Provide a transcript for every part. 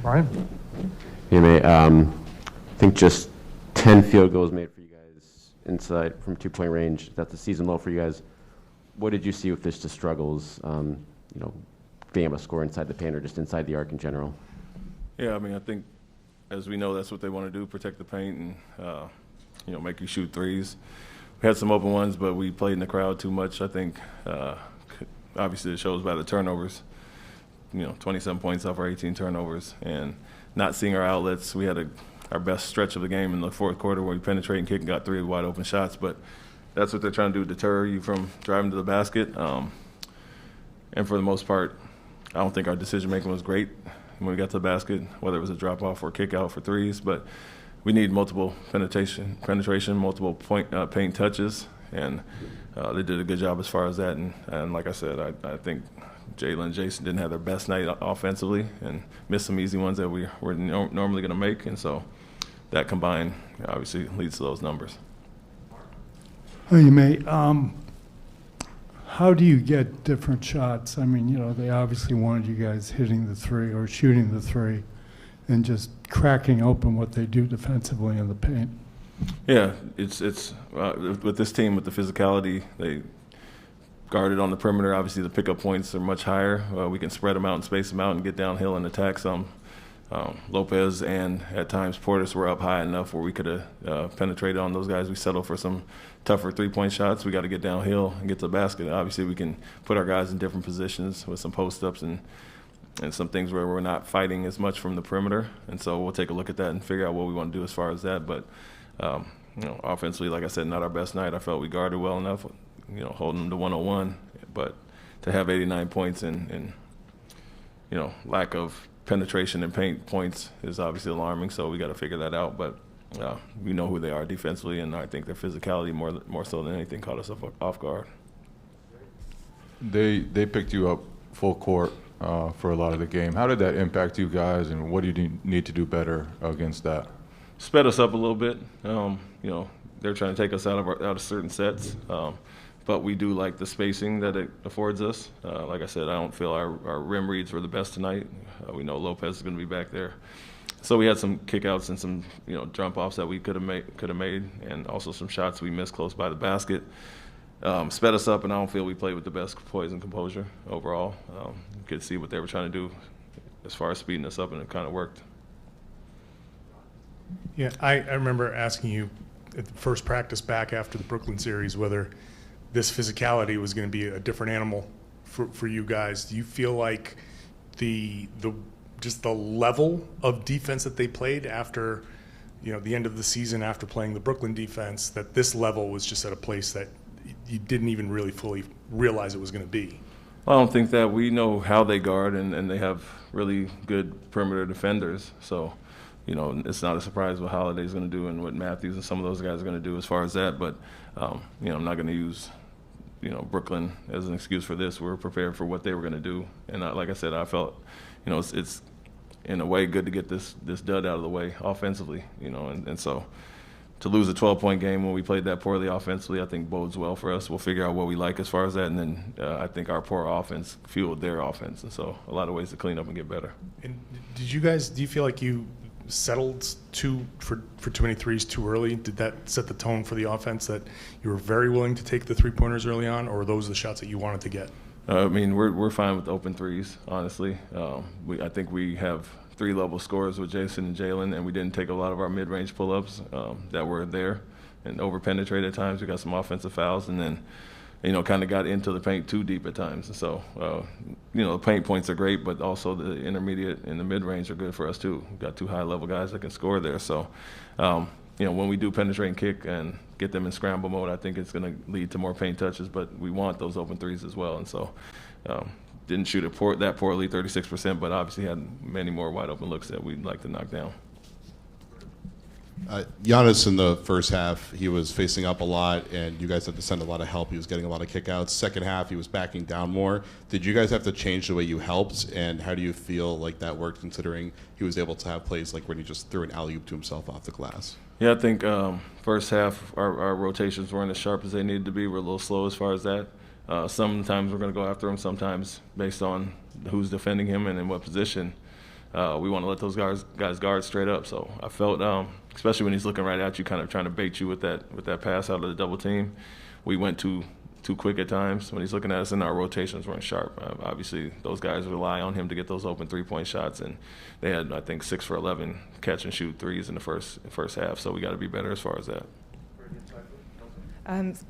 Ryan? Anyway, I think just 10 field goals made for you guys inside from 2-point range. That's a season low for you guys. What did you see with this just struggles, being able to score inside the paint or just inside the arc in general? Yeah, I mean, I think as we know, that's what they want to do, protect the paint and, make you shoot threes. We had some open ones, but we played in the crowd too much. I think, obviously, it shows by the turnovers. 27 points off our 18 turnovers, and not seeing our outlets. We had our best stretch of the game in the fourth quarter where we penetrated and kicked and got 3 wide open shots. But that's what they're trying to do, deter you from driving to the basket. And for the most part, I don't think our decision-making was great when we got to the basket, whether it was a drop-off or kick-out for threes. But we need multiple penetration, multiple paint touches, and they did a good job as far as that. And like I said, I think Jalen and Jason didn't have their best night offensively and missed some easy ones that we were normally going to make. And so that combined obviously leads to those numbers. Hey, Ime, how do you get different shots? I mean, they obviously wanted you guys hitting the three or shooting the three and just cracking open what they do defensively in the paint. Yeah, it's with this team, with the physicality, they guarded on the perimeter. Obviously, the pickup points are much higher. We can spread them out and space them out and get downhill and attack some. Lopez and at times Portis were up high enough where we could have penetrated on those guys. We settled for some tougher three-point shots. We got to get downhill and get to the basket. Obviously, we can put our guys in different positions with some post-ups and some things where we're not fighting as much from the perimeter. And so we'll take a look at that and figure out what we want to do as far as that. But, offensively, like I said, not our best night. I felt we guarded well enough, holding them to 101. But to have 89 points and lack of penetration and paint points is obviously alarming, so we got to figure that out. But we know who they are defensively, and I think their physicality more so than anything caught us off guard. They picked you up full court for a lot of the game. How did that impact you guys, and what do you need to do better against that? Sped us up a little bit. They're trying to take us out of certain sets. But we do like the spacing that it affords us. Like I said, I don't feel our rim reads were the best tonight. We know Lopez is going to be back there. So we had some kickouts and some jump offs that we could have made, and also some shots we missed close by the basket. Sped us up, and I don't feel we played with the best poise and composure overall. You could see what they were trying to do as far as speeding us up, and it kind of worked. Yeah, I remember asking you at the first practice back after the Brooklyn series whether this physicality was going to be a different animal for you guys. Do you feel like the level of defense that they played after the end of the season, after playing the Brooklyn defense, that this level was just at a place that you didn't even really fully realize it was going to be? I don't think that. We know how they guard, and they have really good perimeter defenders. So, it's not a surprise what Holiday's going to do and what Matthews and some of those guys are going to do as far as that. But, I'm not going to use Brooklyn as an excuse for this. We're prepared for what they were going to do. And like I said, I felt, it's in a way good to get this dud out of the way offensively, and so to lose a 12-point game when we played that poorly offensively, I think bodes well for us. We'll figure out what we like as far as that, and then I think our poor offense fueled their offense, and so a lot of ways to clean up and get better. And do you feel like you settled for too many threes too early? Did that set the tone for the offense, that you were very willing to take the three-pointers early on, or were those the shots that you wanted to get? We're fine with open threes, honestly. I think we have three-level scores with Jason and Jalen, and we didn't take a lot of our mid-range pull-ups that were there and over-penetrated at times. We got some offensive fouls, and then kind of got into the paint too deep at times. And so, the paint points are great, but also the intermediate and the mid-range are good for us too. We've got two high-level guys that can score there. So, when we do penetrate and kick and get them in scramble mode, I think it's going to lead to more paint touches, but we want those open threes as well. And so, didn't shoot it that poorly, 36%, but obviously had many more wide-open looks that we'd like to knock down. Giannis in the first half, he was facing up a lot, and you guys had to send a lot of help. He was getting a lot of kickouts. Second half, he was backing down more. Did you guys have to change the way you helped, and how do you feel like that worked, considering he was able to have plays like when he just threw an alley-oop to himself off the glass? Yeah, I think first half our rotations weren't as sharp as they needed to be. We're a little slow as far as that. Sometimes we're going to go after him, sometimes based on who's defending him and in what position. we want to let those guys guard straight up. So I felt, especially when he's looking right at you, kind of trying to bait you with that pass out of the double team, we went too quick at times when he's looking at us, and our rotations weren't sharp. Obviously, those guys rely on him to get those open three-point shots, and they had, I think, 6 for 11 catch and shoot threes in the first half. So we got to be better as far as that.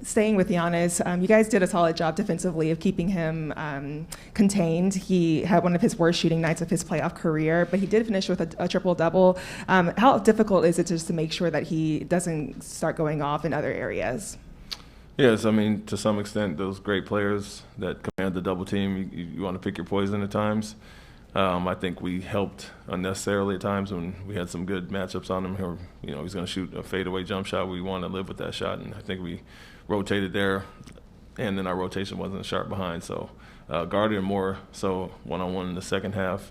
Staying with Giannis, you guys did a solid job defensively of keeping him contained. He had one of his worst shooting nights of his playoff career, but he did finish with a triple-double. How difficult is it just to make sure that he doesn't start going off in other areas? Yes, I mean, to some extent, those great players that command the double team, you want to pick your poison at times. I think we helped unnecessarily at times when we had some good matchups on him. He's going to shoot a fadeaway jump shot. We want to live with that shot, and I think we rotated there, and then our rotation wasn't sharp behind. So guarded him more so one-on-one in the second half,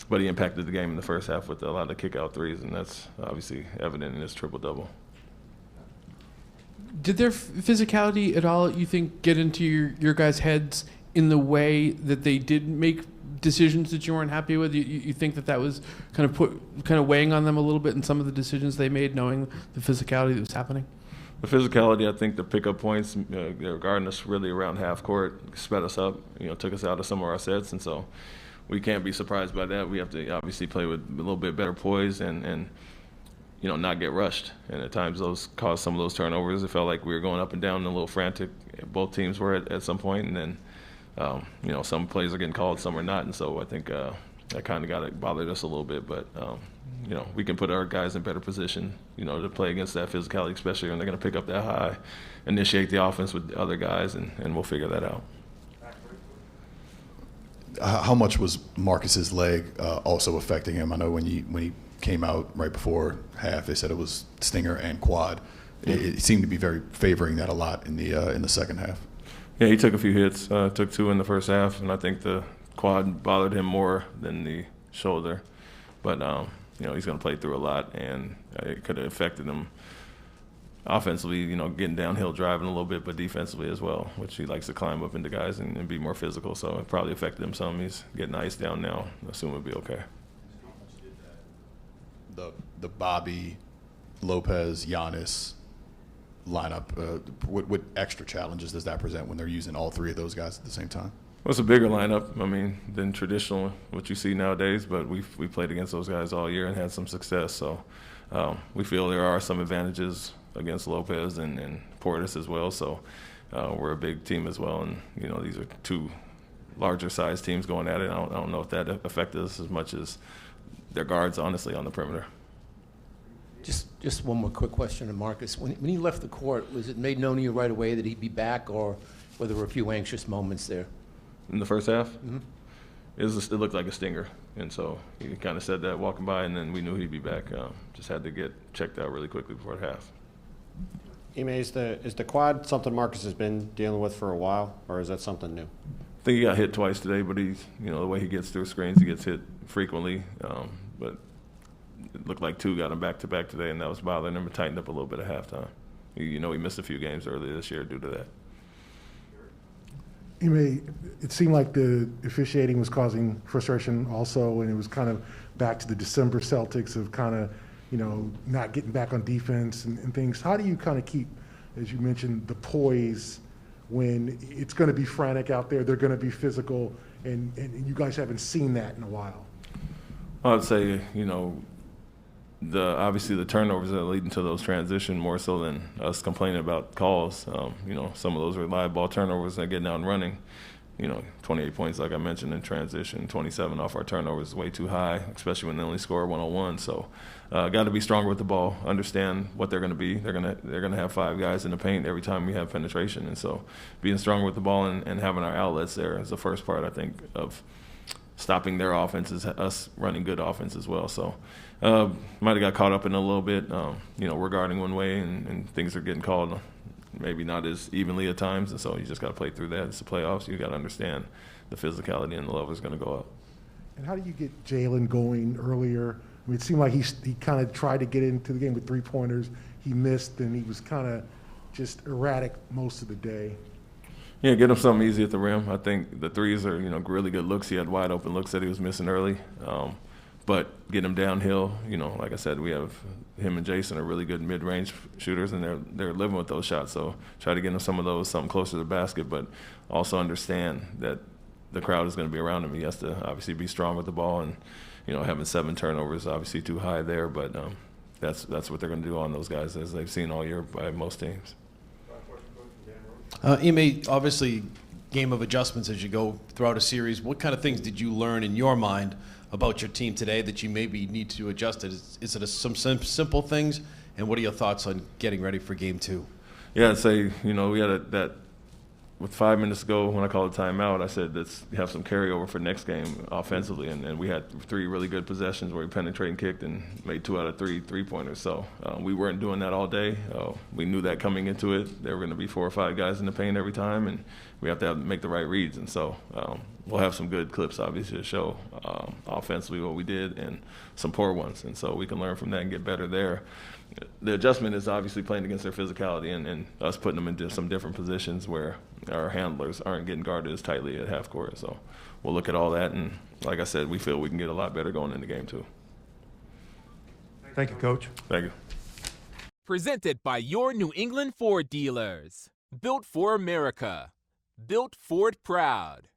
but he impacted the game in the first half with a lot of kick-out threes, and that's obviously evident in his triple-double. Did their physicality at all, you think, get into your guys' heads in the way that they did make decisions that you weren't happy with? You think that was kind of weighing on them a little bit in some of the decisions they made, knowing the physicality that was happening? The physicality, I think the pickup points, they're guarding us really around half court, sped us up, took us out of some of our sets, and so we can't be surprised by that. We have to obviously play with a little bit better poise and not get rushed. And at times those caused some of those turnovers. It felt like we were going up and down and a little frantic. Both teams were at some point, and then some plays are getting called, some are not, and so I think that kind of bothered us a little bit. But we can put our guys in better position, to play against that physicality, especially when they're going to pick up that high, initiate the offense with the other guys, and we'll figure that out. How much was Marcus's leg also affecting him? I know when he came out right before half, they said it was stinger and quad. It seemed to be very favoring that a lot in the second half. Yeah, he took a few hits, took 2 in the first half, and I think the quad bothered him more than the shoulder. But, he's going to play through a lot, and it could have affected him offensively, getting downhill, driving a little bit, but defensively as well, which he likes to climb up into guys and be more physical. So it probably affected him some. He's getting iced down now. I assume it'll be okay. The Bobby, Lopez, Giannis lineup, what extra challenges does that present when they're using all 3 of those guys at the same time? Well, it's a bigger lineup, than traditional, what you see nowadays, but we played against those guys all year and had some success. So we feel there are some advantages against Lopez and Portis as well. So we're a big team as well, and, these are 2 larger-sized teams going at it. I don't know if that affected us as much as their guards, honestly, on the perimeter. Just one more quick question to Marcus. When he left the court, was it made known to you right away that he'd be back, or were there a few anxious moments there? In the first half? Mm-hmm. It looked like a stinger, and so he kind of said that walking by, and then we knew he'd be back. Just had to get checked out really quickly before the half. Ime, is the quad something Marcus has been dealing with for a while, or is that something new? I think he got hit twice today, but he's, the way he gets through screens, he gets hit frequently. But it looked like 2 got him back-to-back today, and that was bothering him. It tightened up a little bit at halftime. He missed a few games earlier this year due to that. It seemed like the officiating was causing frustration also, and it was kind of back to the December Celtics of kind of, not getting back on defense and things. How do you kind of keep, as you mentioned, the poise when it's going to be frantic out there, they're going to be physical, and you guys haven't seen that in a while? I would say, obviously the turnovers that are leading to those transition more so than us complaining about calls. Some of those are live ball turnovers that get out and running. 28 points, like I mentioned, in transition, 27 off our turnovers is way too high, especially when they only score 1-on-1. So, got to be stronger with the ball. Understand what they're going to be. They're going to have 5 guys in the paint every time we have penetration, and so being stronger with the ball and having our outlets there is the first part, I think, of stopping their offense is us running good offense as well. So might have got caught up in a little bit. We're guarding one way and things are getting called maybe not as evenly at times, and so you just got to play through that. It's the playoffs. You got to understand the physicality and the level is going to go up. And how do you get Jalen going earlier? It seemed like he kind of tried to get into the game with 3-pointers. He missed, and he was kind of just erratic most of the day. Yeah, get him something easy at the rim. I think the threes are, really good looks. He had wide open looks that he was missing early. But get them downhill, like I said, we have him and Jason are really good mid-range shooters, and they're living with those shots. So try to get them some of those, something closer to the basket, but also understand that the crowd is going to be around him. He has to obviously be strong with the ball, and having 7 turnovers is obviously too high there, but that's what they're going to do on those guys, as they've seen all year by most teams. Ime, obviously, game of adjustments as you go throughout a series. What kind of things did you learn in your mind about your team today that you maybe need to adjust it? Is it some simple things, and what are your thoughts on getting ready for Game 2? Yeah, I'd say, we had that with 5 minutes to go when I called a timeout, I said let's have some carryover for next game offensively, and we had 3 really good possessions where we penetrated and kicked and made 2 out of 3 three-pointers. So we weren't doing that all day. We knew that coming into it. There were going to be 4 or 5 guys in the paint every time, and we have to make the right reads. And so we'll have some good clips, obviously, to show offensively what we did and some poor ones. And so we can learn from that and get better there. The adjustment is obviously playing against their physicality and us putting them into some different positions where our handlers aren't getting guarded as tightly at half court. So we'll look at all that, and like I said, we feel we can get a lot better going into Game 2. Thank you, Coach. Thank you. Presented by your New England Ford dealers. Built for America. Built Ford proud.